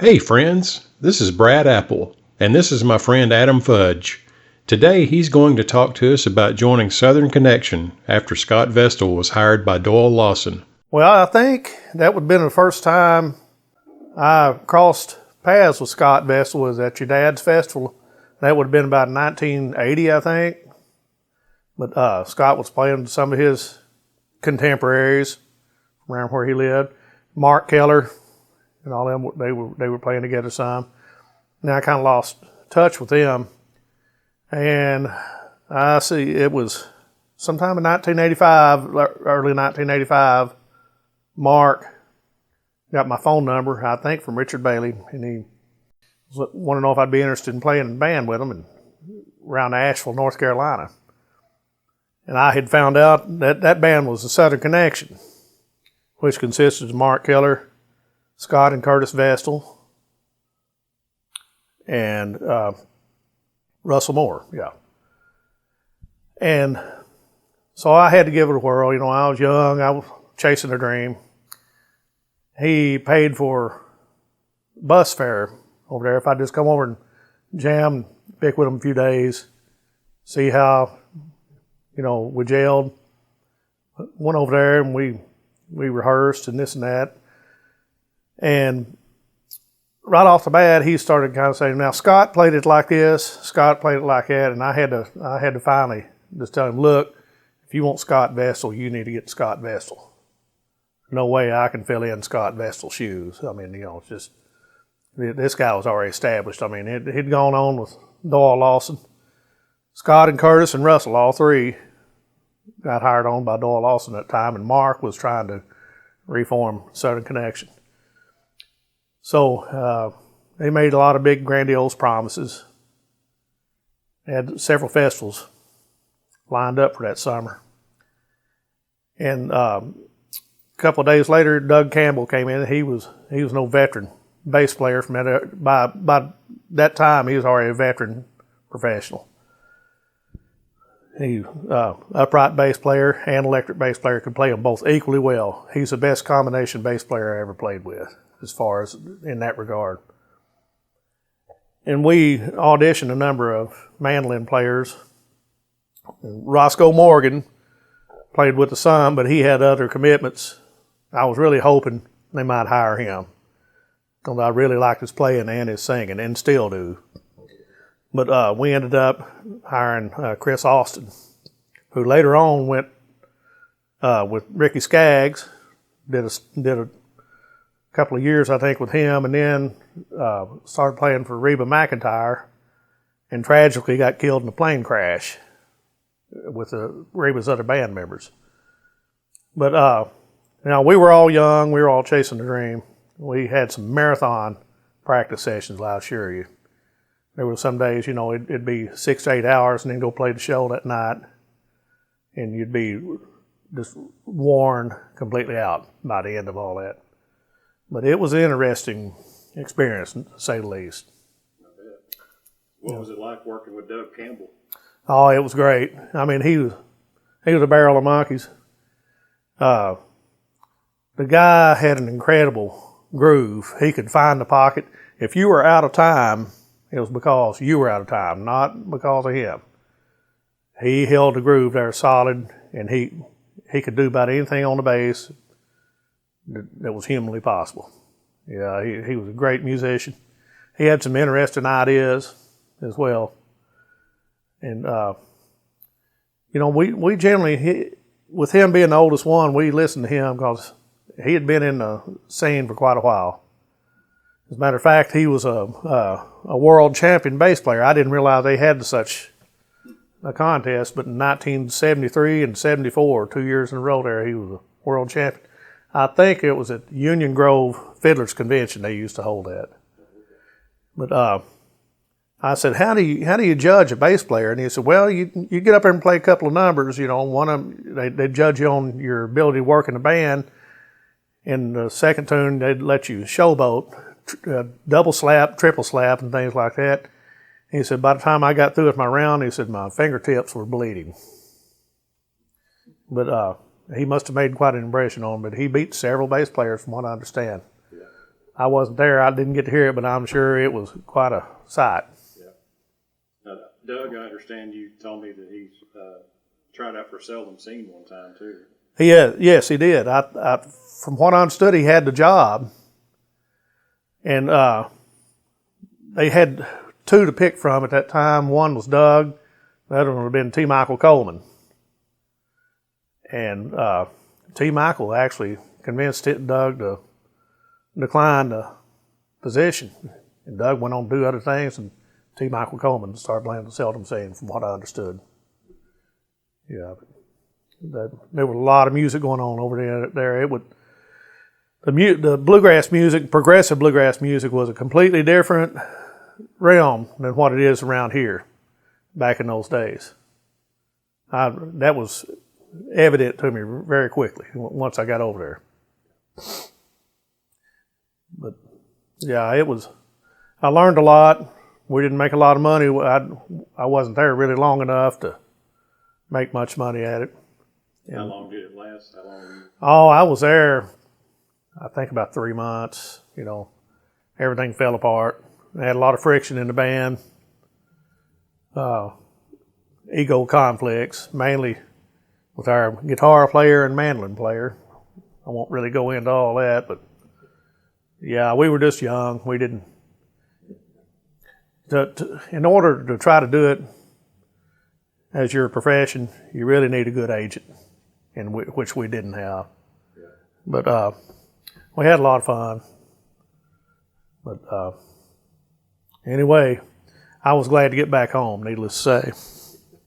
Hey friends, this is Brad Apple, and this is my friend Adam Fudge. Today he's going to talk to us about joining Southern Connection after Scott Vestal was hired by Doyle Lawson. Well, I think that would have been the first time I crossed paths with Scott Vestal was at your dad's festival. That would have been about 1980, I think. But Scott was playing with some of his contemporaries around where he lived. Mark Keller and all them, they were playing together some. Now I kind of lost touch with them. And I see it was sometime in 1985, early 1985, Mark got my phone number, I think, from Richard Bailey, and he wanted to know if I'd be interested in playing in a band with him around Asheville, North Carolina. And I had found out that that band was the Southern Connection, which consisted of Mark Keller, Scott and Curtis Vestal, and Russell Moore, yeah. And so I had to give it a whirl. You know, I was young, I was chasing a dream. He paid for bus fare over there if I'd just come over and jam, pick with him a few days, see how, you know, we gelled. Went over there and we rehearsed and this and that. And right off the bat, he started kind of saying, now Scott played it like this, Scott played it like that, and I had to finally just tell him, look, if you want Scott Vestal, you need to get Scott Vestal. No way I can fill in Scott Vestal's shoes. I mean, you know, it's just, this guy was already established. I mean, he'd gone on with Doyle Lawson. Scott and Curtis and Russell, all three, got hired on by Doyle Lawson at the time, and Mark was trying to reform Southern Connection. So they made a lot of big, grandiose promises. They had several festivals lined up for that summer. And a couple of days later, Doug Campbell came in. He was no veteran bass player from that. By that time, he was already a veteran professional. He upright bass player and electric bass player, could play them both equally well. He's the best combination bass player I ever played with, as far as in that regard. And we auditioned a number of mandolin players. Roscoe Morgan played with the some, but he had other commitments. I was really hoping they might hire him, because I really liked his playing and his singing, and still do. But we ended up hiring Chris Austin, who later on went with Ricky Skaggs, did a couple of years, I think, with him, and then started playing for Reba McEntire, and tragically got killed in a plane crash with Reba's other band members. But you know, we were all young, we were all chasing the dream. We had some marathon practice sessions, I assure you. There were some days, you know, it'd be 6 to 8 hours, and then go play the show that night, and you'd be just worn completely out by the end of all that. But it was an interesting experience, to say the least. I bet. What was it like working with Doug Campbell? Oh, it was great. I mean, he was a barrel of monkeys. The guy had an incredible groove. He could find the pocket. If you were out of time, it was because you were out of time, not because of him. He held the groove there solid, and he could do about anything on the bass that was humanly possible. Yeah, he was a great musician. He had some interesting ideas as well. And, you know, we generally, with him being the oldest one, we listened to him because he had been in the scene for quite a while. As a matter of fact, he was a world champion bass player. I didn't realize they had such a contest, but in 1973 and 74, 2 years in a row there, he was a world champion. I think it was at Union Grove Fiddlers Convention they used to hold that. But I said, how do you judge a bass player? And he said, well, you get up there and play a couple of numbers. You know, one of them, they judge you on your ability to work in a band. In the second tune, they'd let you showboat, double slap, triple slap, and things like that. And he said, by the time I got through with my round, he said, my fingertips were bleeding. But he must have made quite an impression on him, but he beat several bass players from what I understand. Yeah. I wasn't there. I didn't get to hear it, but I'm sure it was quite a sight. Yeah. Doug, I understand you told me that he's tried out for Seldom Seen one time too. Yes, he did. From what I understood, he had the job, and they had two to pick from at that time. One was Doug, the other one would have been T. Michael Coleman. And T. Michael actually convinced Doug to decline the position. And Doug went on to do other things, and T. Michael Coleman started playing the Seldom Seen, from what I understood. Yeah, there was a lot of music going on over there. The bluegrass music, progressive bluegrass music, was a completely different realm than what it is around here back in those days. That was evident to me very quickly once I got over there. But yeah, I learned a lot. We didn't make a lot of money. I wasn't there really long enough to make much money at it. How long did it last? How long? Oh, I was there, I think about 3 months. Everything fell apart. I had a lot of friction in the band. Ego conflicts, mainly with our guitar player and mandolin player. I won't really go into all that, but yeah, we were just young. We didn't. In order to try to do it as your profession, you really need a good agent, which we didn't have. Yeah. But we had a lot of fun. But anyway, I was glad to get back home, needless to say.